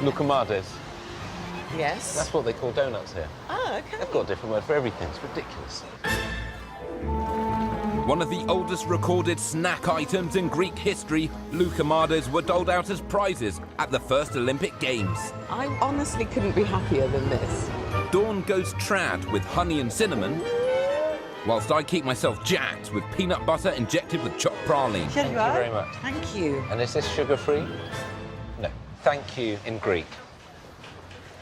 Lucamades. Yes. That's what they call donuts here. Oh, okay. They've got a different word for everything. It's ridiculous. One of the oldest recorded snack items in Greek history, Lucamades were doled out as prizes at the first Olympic Games. I honestly couldn't be happier than this. Dawn goes trad with honey and cinnamon, whilst I keep myself jacked with peanut butter injected with chopped praline. Thank you very much. Thank you. And is this sugar-free? No. Thank you in Greek.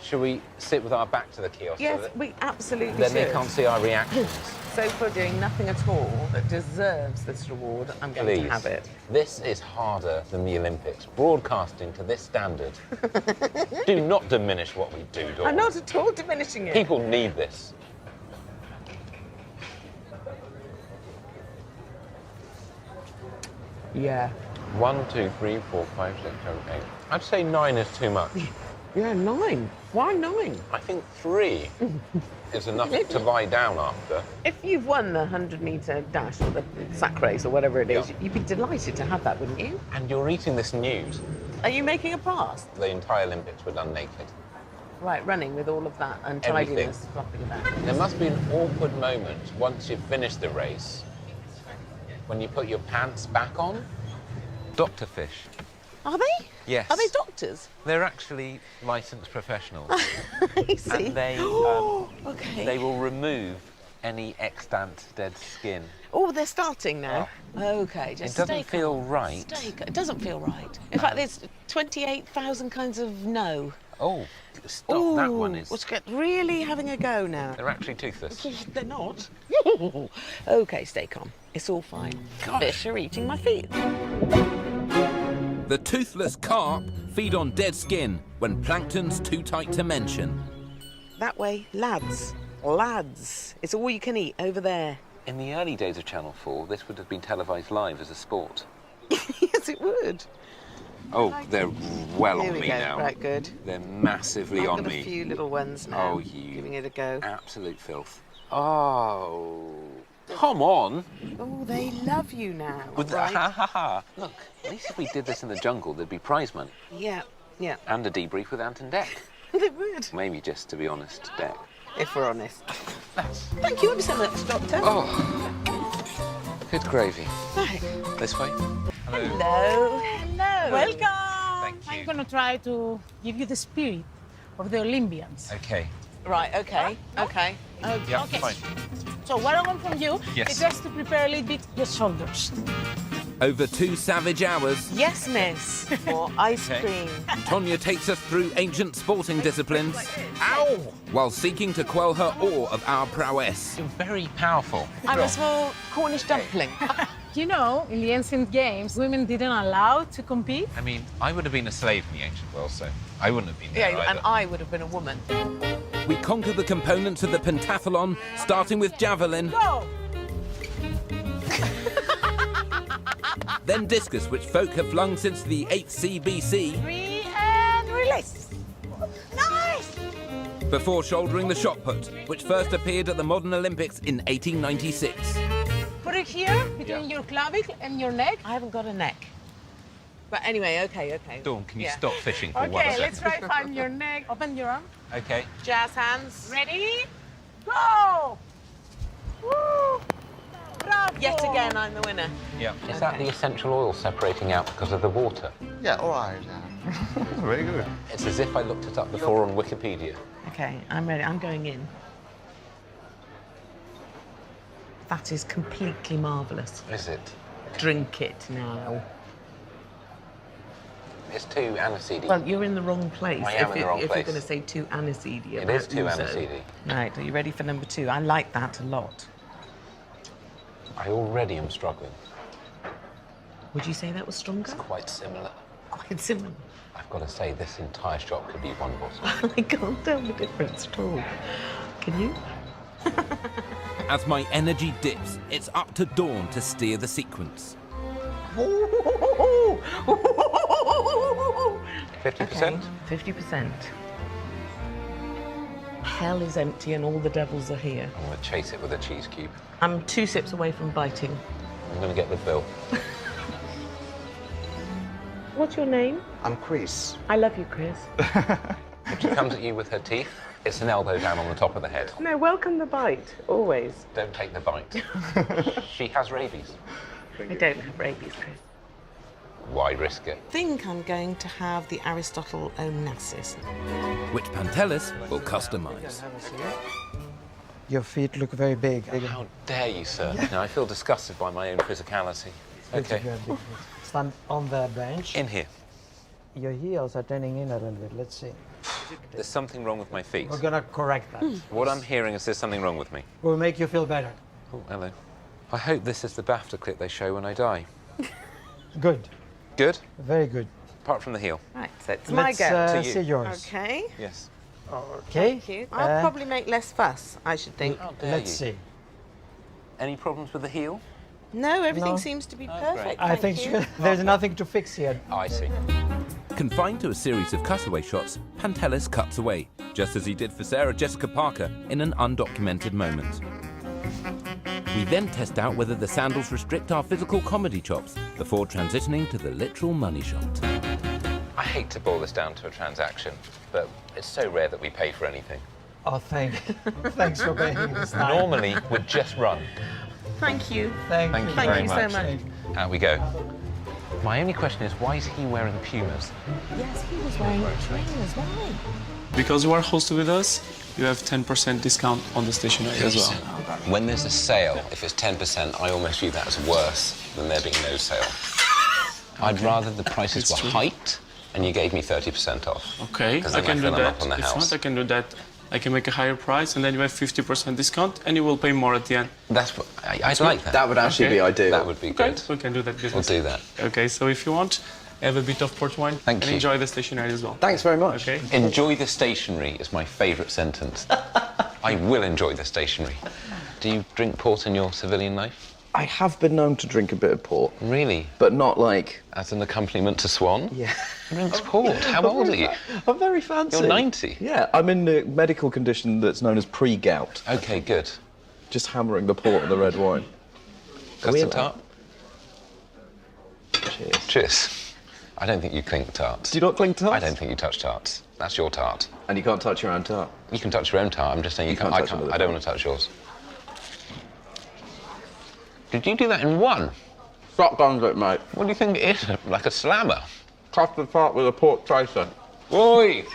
Should we sit with our back to the kiosk? Yes, so that we absolutely then should. they can't see our reactions. So for doing nothing at all that deserves this reward, I'm going Please. to have it. This is harder than the Olympics. Broadcasting to this standard. Do not diminish what we do, Dawn. I'm not at all diminishing it. People need this. Yeah. 1, 2, 3, 4, 5, 6, 7, 8. I'd say 9 is too much. Yeah, 9. Why 9? I think 3 is enough to lie down after. If you've won the 100-metre dash or the sack race or whatever it is, Yeah. you'd be delighted to have that, wouldn't you? And you're eating this news. Are you making a pass? The entire Olympics were done naked. Right, running with all of that Everything. untidiness flopping about. There must be an awkward moment once you've finished the race when you put your pants back on. Doctor fish. Are they? Yes. Are they doctors? They're actually licensed professionals. I see. And they, okay. they will remove any extant dead skin. Oh, they're starting now. Okay, just It doesn't stay feel calm. right. Stay calm. It doesn't feel right. In fact, there's 28,000 kinds of no. Oh, stop. That one is... Let's get really having a go now. They're actually toothless. They're not. Okay, stay calm. It's all fine. Fish are eating my feet. The toothless carp feed on dead skin when plankton's too tight to mention. That way, lads. Lads. It's all you can eat over there. In the early days of Channel 4, this would have been televised live as a sport. Yes, it would. Oh, they're well Here on we me go. now. Right, good. They're massively I've on got a me. few little ones now. Oh, you... Giving it a go. Absolute filth. Oh... Come on! Oh, they love you now. With right? ha ha ha. Look, at least if we did this in the jungle, there'd be prize money. Yeah, yeah. And a debrief with Ant and Dec. They would. Maybe just to be honest, Dec. If we're honest. Thank you ever so much, Doctor. Oh, good gravy. Right. This way. Hello. Hello. Hello. Welcome. Thank you. I'm going to try to give you the spirit of the Olympians. Okay. Right, okay, okay. Yeah, Okay. fine. So what I want from you Yes. is just to prepare a little bit your shoulders. Over 2 savage hours, Yes, miss. For ice Okay. cream. Tonya takes us through ancient sporting disciplines Ow! while seeking to quell her awe of our prowess. You're very powerful. I'm a small Cornish dumpling. You know, in the ancient games, women didn't allow to compete. I mean, I would have been a slave in the ancient world, so I wouldn't have been there Yeah, either. and I would have been a woman. We conquer the components of the pentathlon, starting with javelin, Go! then discus, which folk have flung since the 8th BC, Free and release. Nice! before shouldering the shot put, which first appeared at the modern Olympics in 1896. Put it here between your clavicle and your neck. I haven't got a neck. But anyway, okay. Dawn, can you Yeah. stop fishing for 1 Okay, second? let's try find your neck. Open your arm. Okay. Jazz hands. Ready? Go! Woo! Bravo! Yet again, I'm the winner. Yeah. Is that the essential oil separating out because of the water? Yeah, all right. Yeah. Very good. It's as if I looked it up before on Wikipedia. Okay, I'm ready. I'm going in. That is completely marvellous. Is it? Drink it now. It's too aniseedy. Well, you're in the wrong place. I am in the wrong if place. you're going to say too aniseedy. It about is too ouzo. aniseedy. Right, are you ready for number 2? I like that a lot. I already am struggling. Would you say that was stronger? Quite similar. Quite similar. I've got to say, this entire shop could be one bottle. I can't tell the difference at all. Can you? As my energy dips, it's up to Dawn to steer the sequence. 50%? 50%. Hell is empty and all the devils are here. I'm going to chase it with a cheese cube. I'm 2 sips away from biting. I'm going to get the bill. What's your name? I'm Chris. I love you, Chris. If she comes at you with her teeth, it's an elbow down on the top of the head. No, welcome the bite, always. Don't take the bite. She has rabies. I don't have rabies, Chris. Why risk it? I think I'm going to have the Aristotle Onassis. which Pantelis will customize. Your feet look very big. How dare you, sir? Now, I feel disgusted by my own physicality. Okay. Stand on the bench. In here. Your heels are turning in a little bit. Let's see. There's something wrong with my feet. We're gonna correct that. What I'm hearing is there's something wrong with me. We'll make you feel better. Oh, hello. I hope this is the BAFTA clip they show when I die. Good. Good? Very good. Apart from the heel. Right, so it's my Let's go. To you. see yours. Okay. Yes. Okay. Thank you. I'll probably make less fuss, I should think. How dare Let's you. see. Any problems with the heel? No, everything No. seems to be Oh, perfect. great. I think you. there's nothing to fix here. I see. Confined to a series of cutaway shots, Pantelis cuts away, just as he did for Sarah Jessica Parker in an undocumented moment. We then test out whether the sandals restrict our physical comedy chops before transitioning to the literal money shot. I hate to boil this down to a transaction, but it's so rare that we pay for anything. Oh, thanks for paying this time. Normally, we'd just run. Thank you. Thank Thank you. you Thank very you much. so much. Out we go. My only question is, why is he wearing Pumas? Yes, he was wearing trainers. Why? Because you are hosted with us, you have 10% discount on the stationery as well. When there's a sale, if it's 10%, I almost view that as worse than there being no sale. I'd rather the prices It's were true. hiked and you gave me 30% off. Okay, 'Cause I then can do feel I'm that. up on the If you house. want, I can do that. I can make a higher price, and then you have 50% discount, and you will pay more at the end. That's what I'd like that. That would actually Okay. be ideal. That would be Okay, good. we can do that We'll business. do that. Okay, so if you want, have a bit of port wine Thank and you. enjoy the stationery as well. Thanks very much. Okay. Enjoy the stationery is my favourite sentence. I will enjoy the stationery. Do you drink port in your civilian life? I have been known to drink a bit of port, Really? but not like. As an accompaniment to Swan? Yeah. Drinks port. How old are you? I'm very fancy. You're 90? Yeah, I'm in a medical condition that's known as pre-gout. Okay, good. Just hammering the port and the red wine. Are we Custard in tart? Cheers. Cheers. I don't think you clink tarts. Do you not cling tarts? I don't think you touch tarts. That's your tart. And you can't touch your own tart. You can touch your own tart. I'm just saying you can't. can't I touch can't. another I don't want to touch yours. Did you do that in one? Shotguns it, mate. What do you think it is? Like a slammer? Custard tart with a pork chaser. Oi!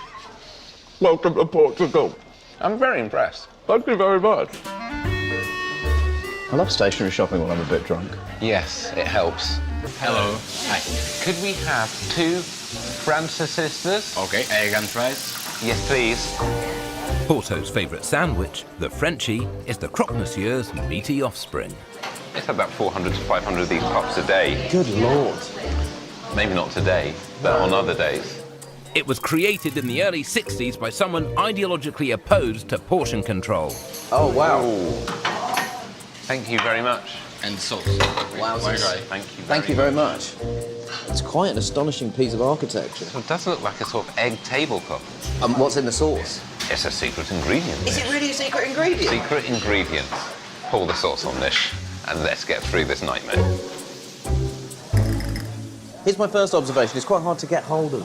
Welcome to Portugal. I'm very impressed. Thank you very much. I love stationery shopping when I'm a bit drunk. Yes, it helps. Hello. Hi. Could we have 2 Francis sisters? Okay, egg and fries. Yes, please. Porto's favourite sandwich, the Frenchie, is the croque monsieur's meaty offspring. It's about 400 to 500 of these pups a day. Good Lord. Maybe not today, but on other days. It was created in the early 60s by someone ideologically opposed to portion control. Oh, wow. Thank you very much. And sauce. Wowzers. Thank you. Thank you very much. It's quite an astonishing piece of architecture. It does look like a sort of egg tablecloth. What's in the sauce? It's a secret ingredient. Is it really a secret ingredient? Secret ingredient. Pour the sauce on this, and let's get through this nightmare. Here's my first observation. It's quite hard to get hold of.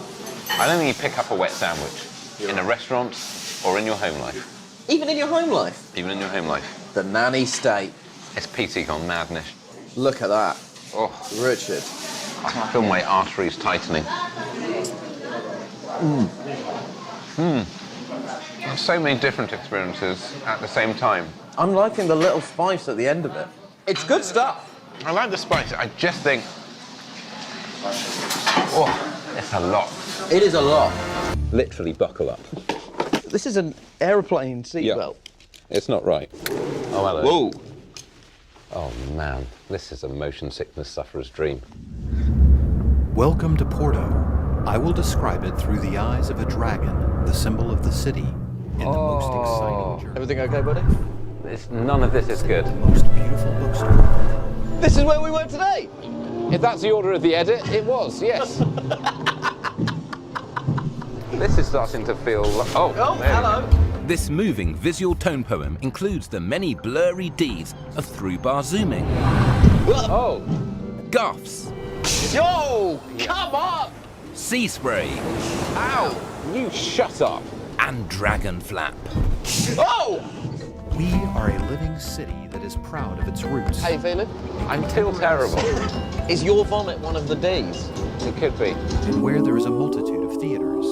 I don't think you pick up a wet sandwich in a restaurant or in your home life. Even in your home life. Even in your home life. The nanny state. It's PT gone madness. Look at that. Oh, Richard. I feel my arteries tightening. So many different experiences at the same time. I'm liking the little spice at the end of it. It's good stuff. I like the spice. I just think, oh, it's a lot. It is a lot. Literally buckle up. This is an aeroplane seatbelt. It's not right. Oh, hello. Whoa. Oh, man. This is a motion sickness sufferer's dream. Welcome to Porto. I will describe it through the eyes of a dragon, the symbol of the city, in the most exciting journey. Everything okay, buddy? None of this is good. The most beautiful bookstore. This is where we were today. If that's the order of the edit, it was, yes. This is starting to feel... Oh, hello. This moving visual tone poem includes the many blurry Ds of through-bar zooming, Oh, gaffs, Yo, come on. sea spray, Ow! You shut up. and dragon flap. Oh! We are a living city that is proud of its roots. How you feeling? I'm still terrible. Is your vomit one of the D's? It could be. And where there is a multitude of theaters.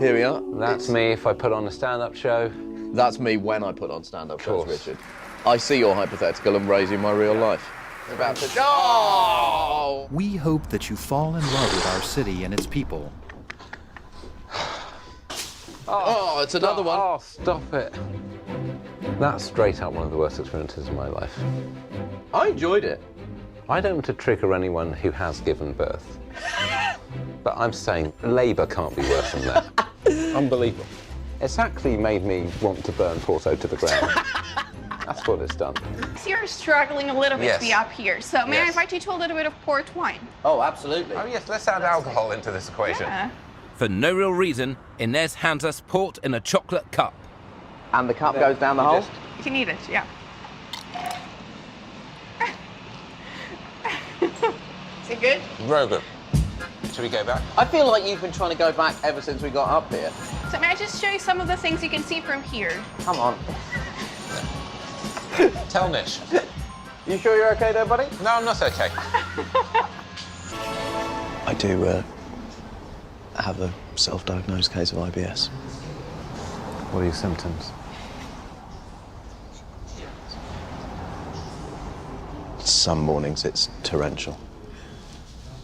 Here we are. That's me if I put on a stand-up show. That's me when I put on stand-up shows, Course. Richard. I see your hypothetical and raise you my real life. About to... Oh! We hope that you fall in love with our city and its people. Oh, it's another one. Oh, stop it. That's straight up one of the worst experiences of my life. I enjoyed it. I don't want to trigger anyone who has given birth. But I'm saying labour can't be worse than that. Unbelievable. It's actually made me want to burn Porto to the ground. That's what it's done. So you're struggling a little bit Yes. to be up here. So may I Yes. invite you to a little bit of port wine? Oh, absolutely. Oh yes, let's add alcohol into this equation. Yeah. For no real reason, Inez hands us port in a chocolate cup. And the cup goes down the hole? You can eat it, yeah. Is it good? Very good. Should we go back? I feel like you've been trying to go back ever since we got up here. So may I just show you some of the things you can see from here? Come on. Tell Nish. You sure you're okay there, buddy? No, I'm not okay. I do have a self-diagnosed case of IBS. What are your symptoms? Some mornings it's torrential.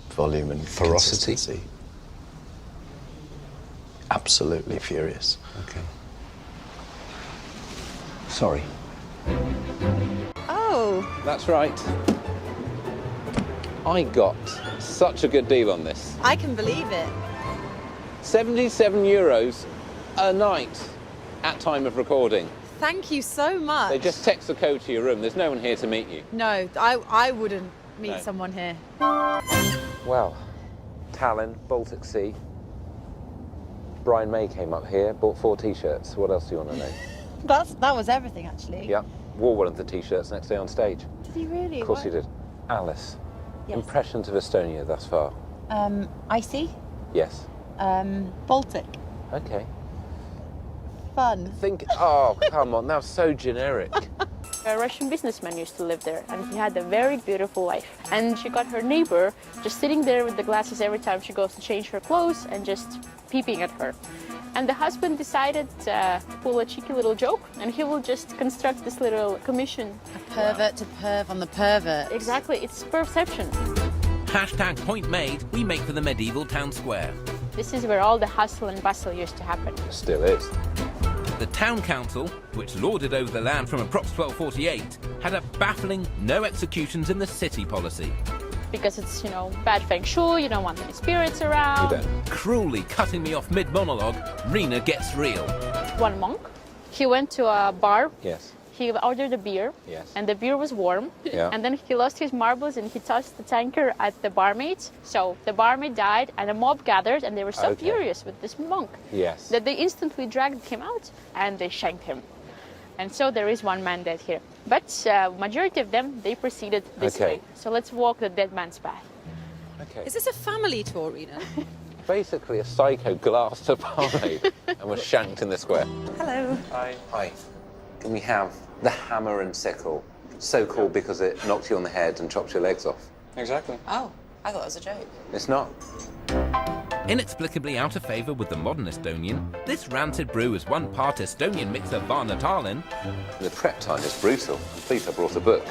Volume and Ferocity? consistency. Absolutely furious. Okay. Sorry. Oh, That's right. I got such a good deal on this. I can believe it. 77 euros a night at time of recording. Thank you so much. They just text the code to your room. There's no one here to meet you. No, I wouldn't meet No. someone here. Well, Tallinn, Baltic Sea. Brian May came up here, bought 4 T-shirts. What else do you want to know? That was everything, actually. Yep, wore one of the T-shirts next day on stage. Did he really? Of course he did. Alice, Yes. impressions of Estonia thus far? Icy. Yes. Baltic. Okay. Fun. Oh, come on, that was so generic. A Russian businessman used to live there, and he had a very beautiful wife. And she got her neighbor just sitting there with the glasses every time she goes to change her clothes and just peeping at her. And the husband decided to pull a cheeky little joke, and he will just construct this little commission. A pervert to perv on the pervert. Exactly, it's perception. Hashtag point made, we make for the medieval town square. This is where all the hustle and bustle used to happen. Still is. The town council, which lorded over the land from approx 1248, had a baffling no executions in the city policy. Because it's, bad feng shui, you don't want any spirits around. You don't. Cruelly cutting me off mid-monologue, Rena gets real. One monk, he went to a bar, Yes. he ordered a beer, Yes. and the beer was warm. Yeah. And then he lost his marbles and he tossed the tanker at the barmaid. So the barmaid died and a mob gathered and they were so Okay. furious with this monk Yes. that they instantly dragged him out and they shanked him. And so there is one man dead here. But majority of them, they proceeded this Okay. way. So let's walk the dead man's path. Okay. Is this a family tour, Rena? Basically a psycho glassed a barmaid and was shanked in the square. Hello. Hi. Can we have the hammer and sickle? So called because it knocks you on the head and chops your legs off. Exactly. Oh, I thought it was a joke. It's not. Inexplicably out of favour with the modern Estonian, this rancid brew is 1 part Estonian mixer Varna Tallinn The prep time is brutal. I'm pleased I brought a book.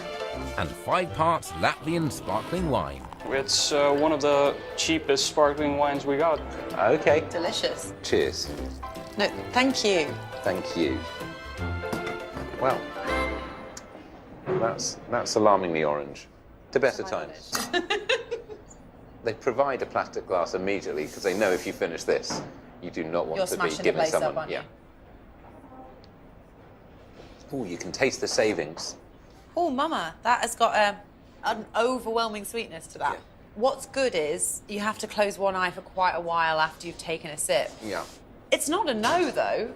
and 5 parts Latvian sparkling wine. It's one of the cheapest sparkling wines we got. Okay. Delicious. Cheers. No, thank you. Thank you. Well, that's alarmingly orange. To better times. They provide a plastic glass immediately because they know if you finish this, you do not want You're to be smashing the giving place up, someone. aren't you? Oh, you can taste the savings. Oh, Mama, that has got an overwhelming sweetness to that. Yeah. What's good is you have to close one eye for quite a while after you've taken a sip. Yeah. It's not a no, though.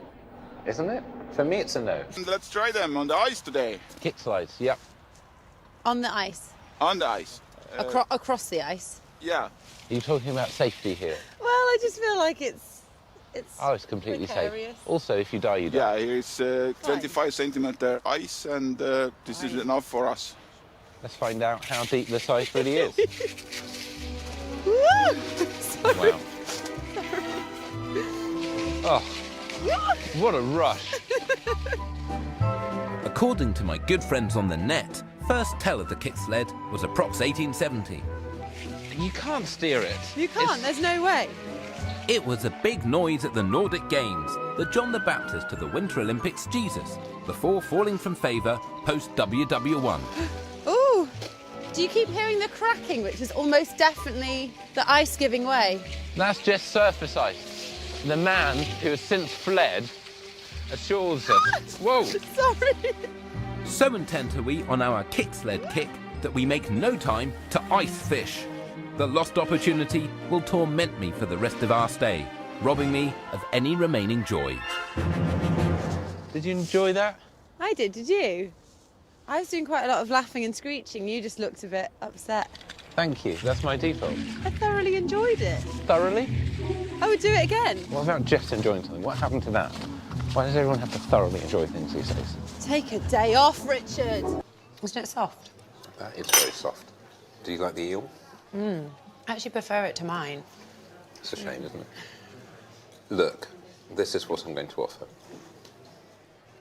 Isn't it? For me, it's a no. Let's try them on the ice today. Kick slides, yep. On the ice. On the ice. Across the ice. Yeah. Are you talking about safety here? Well, I just feel like it's Oh, it's completely precarious. safe. Also, if you die, you die. Yeah, here is 25 centimeter ice, and this is enough for us. Let's find out how deep this ice really is. Sorry. Wow. Oh, what a rush. According to my good friends on the net, first tell of the kick sled was approx 1870. You can't steer it. You can't, there's no way. It was a big noise at the Nordic Games, the John the Baptist of the Winter Olympics Jesus, before falling from favour post-WW1. Ooh, do you keep hearing the cracking, which is almost definitely the ice giving way? That's just surface ice. The man who has since fled assures us... Whoa! Sorry. So intent are we on our kick sled kick that we make no time to ice fish. The lost opportunity will torment me for the rest of our stay, robbing me of any remaining joy. Did you enjoy that? I did you? I was doing quite a lot of laughing and screeching. You just looked a bit upset. Thank you. That's my default. I thoroughly enjoyed it. Thoroughly? I would do it again. What about just enjoying something? What happened to that? Why does everyone have to thoroughly enjoy things these days? Take a day off, Richard. Wasn't it soft? That is very soft. Do you like the eel? I actually prefer it to mine. It's a shame, isn't it? Look, this is what I'm going to offer.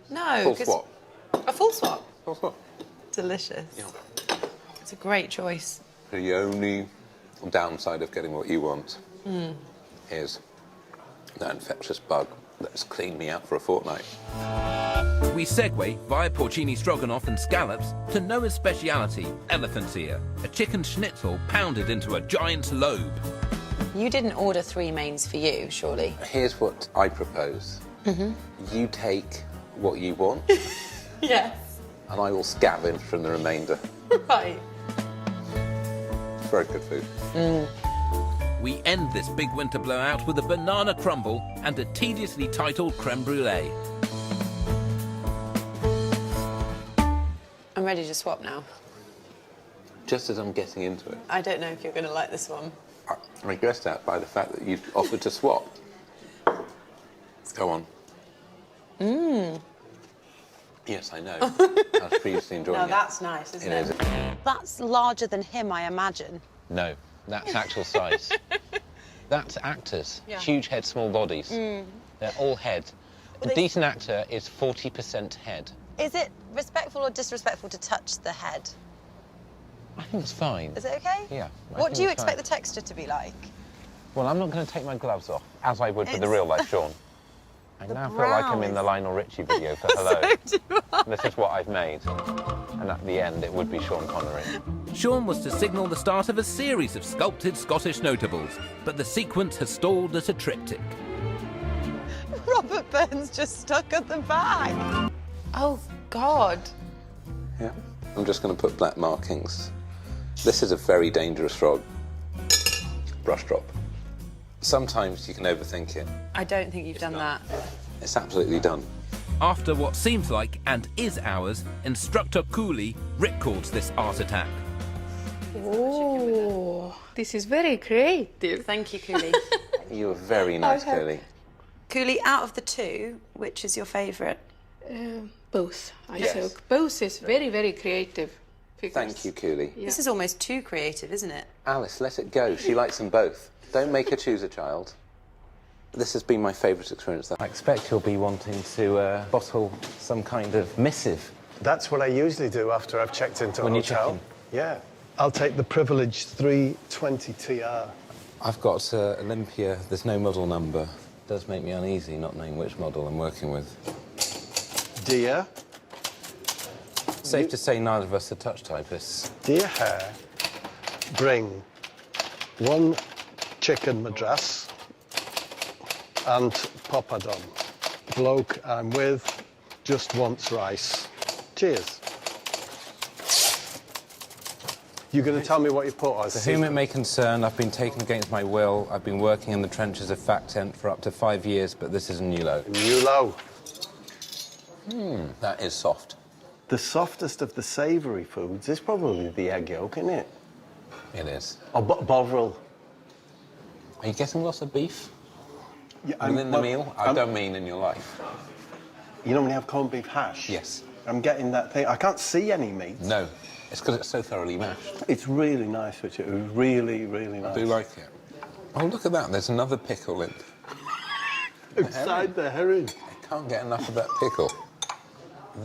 No. Full 'cause- swap. A full swap? Full swap. Delicious. Yeah. It's a great choice. The only downside of getting what you want is that infectious bug that's cleaned me out for a fortnight. We segue via porcini stroganoff and scallops to Noah's speciality, elephant's ear, a chicken schnitzel pounded into a giant's lobe. You didn't order 3 mains for you, surely? Here's what I propose. You take what you want, Yes. and I will scavenge from the remainder. Right. It's very good food. We end this big winter blowout with a banana crumble and a tediously titled creme brulee. I'm ready to swap now. Just as I'm getting into it, I don't know if you're going to like this one. I guessed that by the fact that you've offered to swap. Go on. Yes, I know. I was previously enjoying No, it. that's nice, isn't it? It is. That's larger than him, I imagine. No, that's actual size. That's actors. Yeah. Huge head, small bodies. They're all head. A decent actor is 40% head. Is it respectful or disrespectful to touch the head? I think it's fine. Is it okay? Yeah. What do you expect the texture to be like? Well, I'm not going to take my gloves off, as I would with the It's- real life Sean. I now feel like I'm in the Lionel Richie video for Hello. So do I. This is what I've made. And at the end, it would be Sean Connery. Sean was to signal the start of a series of sculpted Scottish notables, but the sequence has stalled at a triptych. Robert Burns just stuck at the back. Oh, God. Yeah. I'm just going to put black markings. This is a very dangerous frog. Brush drop. Sometimes you can overthink it. I don't think you've done that. It's absolutely done. After what seems like and is hours, Instructor Cooley records this art attack. Oh, this is very creative. Thank you, Cooley. You were very nice, Okay. Curly. Cooley, out of the 2, which is your favourite? Both, I Yes. think. Both is very, very creative figures. Thank you, Cooley. Yeah. This is almost too creative, isn't it? Alice, let it go. She likes them both. Don't make her choose a child. This has been my favourite experience. I expect you'll be wanting to bottle some kind of missive. That's what I usually do after I've checked into When a you check hotel. in? Yeah. I'll take the privileged 320 TR. I've got Olympia. There's no model number. It does make me uneasy not knowing which model I'm working with. Dear, Safe to say neither of us are touch typists. dear Hare, bring 1 chicken madras and poppadom. Bloke I'm with just wants rice. Cheers. You're going to tell me what you put on? To whom it may concern, I've been taken against my will. I've been working in the trenches of Fact Tent for up to 5 years, but this is a new low. New low. That is soft. The softest of the savoury foods is probably the egg yolk, isn't it? It is. Oh, Bovril. Are you getting lots of beef Yeah, within the meal? I don't mean in your life. You know when you have corned beef hash? Yes. I'm getting that thing. I can't see any meat. No, it's because it's so thoroughly mashed. It's really nice, Richard. It was really, really nice. I do like it. Oh, look at that. There's another pickle in. Inside the herring. I can't get enough of that pickle.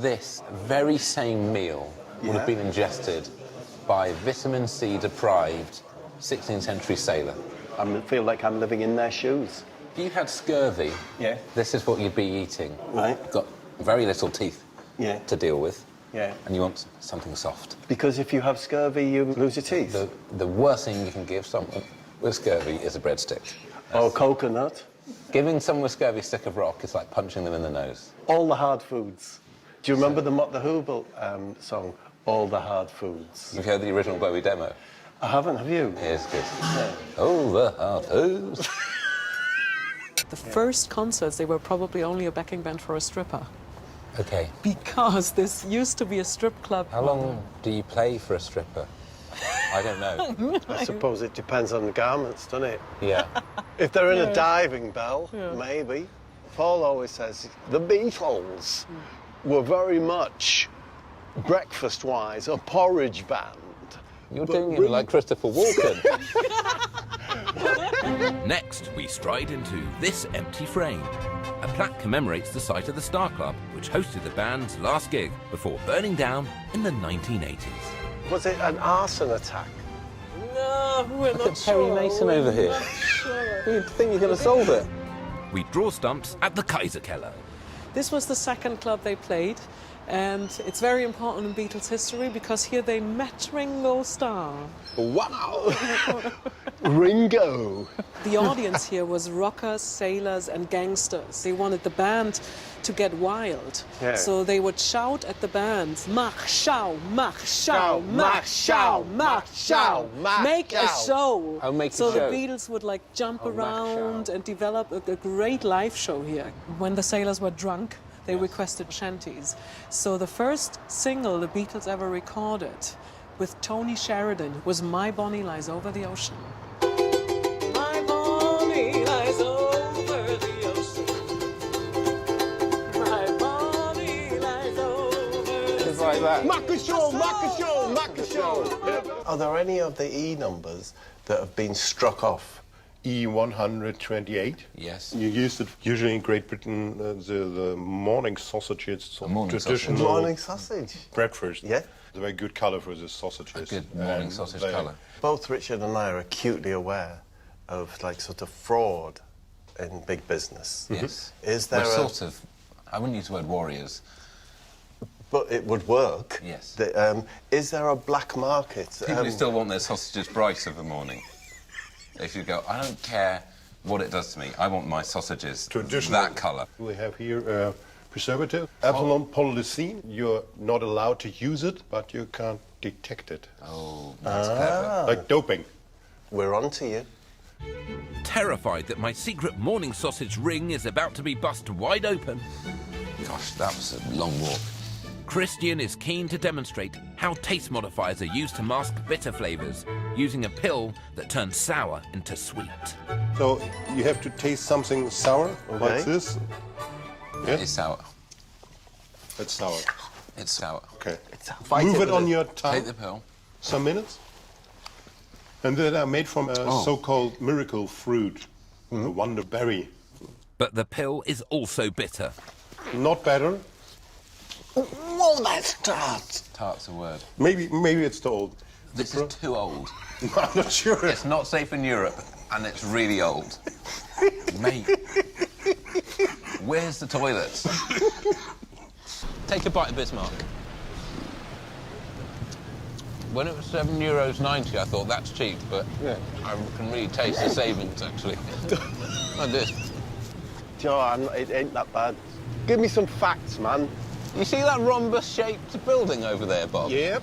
This very same meal would have been ingested by vitamin C deprived 16th century sailor. I feel like I'm living in their shoes. If you had scurvy, this is what you'd be eating. Right. You've got very little teeth to deal with. Yeah. And you want something soft. Because if you have scurvy, you lose your teeth. The worst thing you can give someone with scurvy is a breadstick. Or coconut. Giving someone with scurvy a stick of rock is like punching them in the nose. All the hard foods. Do you remember the Mott the Hoople song, All the Hard Foods? You've heard the original Bowie demo? I haven't, have you? It is good. All the hard foods. The first concerts, they were probably only a backing band for a stripper. Okay. Because this used to be a strip club. How long do you play for a stripper? I don't know. I suppose it depends on the garments, doesn't it? Yeah. If they're in a diving bell, maybe. Paul always says the Beatles were very much, breakfast-wise, a porridge band. You're doing it like Christopher Walken. Next, we stride into This Empty Frame. A plaque commemorates the site of the Star Club, which hosted the band's last gig before burning down in the 1980s. Was it an arson attack? No, we're Look at Perry Mason over here. You think you're going to solve it? We draw stumps at the Kaiserkeller. This was the second club they played, and it's very important in Beatles history because here they met Ringo Starr. Wow! Ringo! The audience here was rockers, sailors, and gangsters. They wanted the band to get wild. Yeah. So they would shout at the band, mach, schau, mach, schau, mach, schau, mach, schau, make a show. Oh, make a so show. the Beatles would like jump around and develop a great live show here. When the sailors were drunk, they requested shanties. So the first single the Beatles ever recorded with Tony Sheridan was My Bonnie Lies Over the Ocean. My Bonnie lies over the ocean. My Bonnie lies over the It's like that. Macashow! Are there any of the E numbers that have been struck off? E128. Yes. You used it usually in Great Britain, the morning sausage. It's traditional Morning sausage. breakfast. Yeah. It's a very good colour for the sausages. A good morning sausage they- colour. Both Richard and I are acutely aware of like sort of fraud in big business. Yes. Is there We're a... sort of, I wouldn't use the word warriors. But it would work. Yes. Is there a black market? People who still want their sausages bright of the morning. If you go, I don't care what it does to me, I want my sausages that colour. We have here preservative, epsilon polyleucine. You're not allowed to use it, but you can't detect it. Oh, that's clever. Like doping. We're on to you. Terrified that my secret morning sausage ring is about to be bust wide open, Gosh, that was a long walk. Christian is keen to demonstrate how taste modifiers are used to mask bitter flavours, using a pill that turns sour into sweet. So you have to taste something sour, like this. Yeah? It's sour. It's sour. It's sour. Okay. Fight Move it it with on it. your tongue. Take the pill. Some minutes. And they are made from a so-called miracle fruit, a wonder berry. But the pill is also bitter. Not better. Whoa, that's tart. Tart's a word. Maybe it's too old. This is too old. I'm not sure. It's not safe in Europe, and it's really old. Mate, where's the toilets? Take a bite of Bismarck. When it was €7.90, I thought that's cheap, but I can really taste the savings, actually. Like this. Joe, it ain't that bad. Give me some facts, man. You see that rhombus-shaped building over there, Bob? Yep.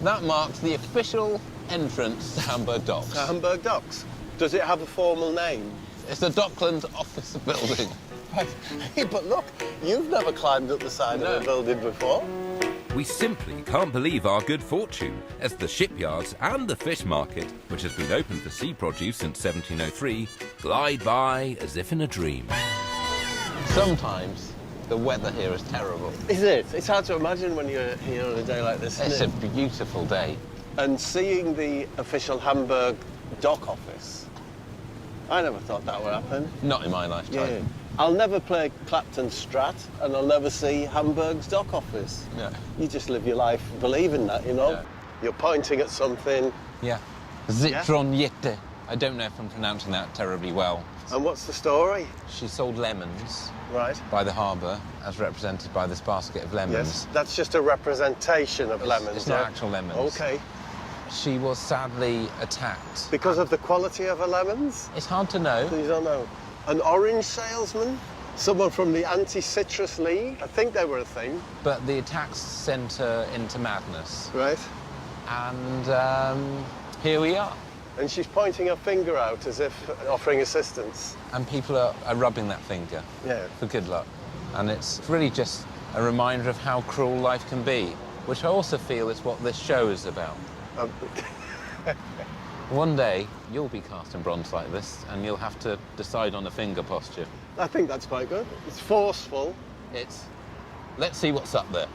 That marks the official entrance to Hamburg Docks. Hamburg Docks. Does it have a formal name? It's the Docklands office building. Hey, but look, you've never climbed up the side of a building before. We simply can't believe our good fortune, as the shipyards and the fish market, which has been open for sea produce since 1703, glide by as if in a dream. Sometimes the weather here is terrible. Is it? It's hard to imagine when you're here on a day like this, It's isn't a beautiful day. And seeing the official Hamburg dock office, I never thought that would happen. Not in my lifetime. Yeah. I'll never play Clapton Strat, and I'll never see Hamburg's dock office. Yeah. You just live your life believing that, you know? Yeah. You're pointing at something. Yeah. Zitronjette. I don't know if I'm pronouncing that terribly well. And what's the story? She sold lemons. Right. By the harbour, as represented by this basket of lemons. Yes, that's just a representation of lemons. It's not actual lemons. Okay. She was sadly attacked. Because of the quality of her lemons? It's hard to know. You don't know. An orange salesman? Someone from the Anti-Citrus League? I think they were a thing. But the attacks sent her into madness. Right. And here we are. And she's pointing her finger out as if offering assistance. And people are rubbing that finger. Yeah. For good luck. And it's really just a reminder of how cruel life can be, which I also feel is what this show is about. One day, you'll be cast in bronze like this, and you'll have to decide on a finger posture. I think that's quite good. It's forceful. Let's see what's up there.